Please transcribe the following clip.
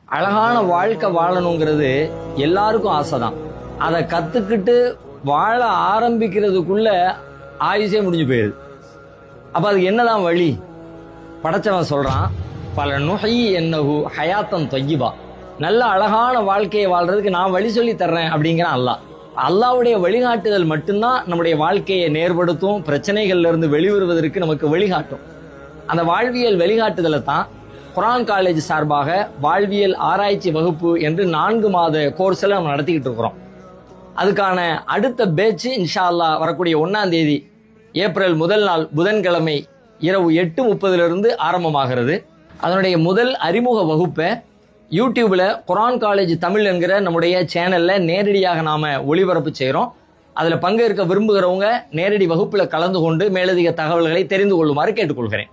அழகான வாழ்க்கை வாழணுங்கிறது எல்லாருக்கும் ஆசைதான். அதை கத்துக்கிட்டு வாழ ஆரம்பிக்கிறதுக்குள்ள ஆயுசே முடிஞ்சு போயிருது. அப்ப அதுக்கு என்னதான் வழி? படைச்சவன் சொல்றான், பல நுகை என்னஹு ஹயாத்தன் தொய்யிபா, நல்ல அழகான வாழ்க்கையை வாழ்றதுக்கு நான் வழி சொல்லி தர்றேன் அப்படிங்கிறான் அல்லாஹ். அல்லாஹ்வுடைய வழிகாட்டுதல் மட்டும்தான் நம்முடைய வாழ்க்கையை நேர்படுத்தும், பிரச்சனைகள்ல இருந்து வெளிவருவதற்கு நமக்கு வழிகாட்டும். அந்த வாழ்வியல் வழிகாட்டுதலை தான் குர்ஆன் காலேஜ் சார்பாக வாழ்வியல் ஆராய்ச்சி வகுப்பு என்று 4 மாத கோர்ஸில் நம்ம நடத்திக்கிட்டு இருக்கிறோம். அதுக்கான அடுத்த பேட்ச் இன்ஷா அல்லாஹ் வரக்கூடிய 1ஆம் தேதி ஏப்ரல் முதல் நாள் புதன்கிழமை இரவு 8:30 ஆரம்பமாகிறது. அதனுடைய முதல் அறிமுக வகுப்பை யூடியூப்ல குர்ஆன் காலேஜ் தமிழ் என்கிற நம்முடைய சேனல்ல நேரடியாக நாம ஒளிபரப்பு செய்கிறோம். அதில் பங்கேற்க விரும்புகிறவங்க நேரடி வகுப்பில் கலந்து கொண்டு மேலதிக தகவல்களை தெரிந்து கொள்ளுமாறு கேட்டுக்கொள்கிறேன்.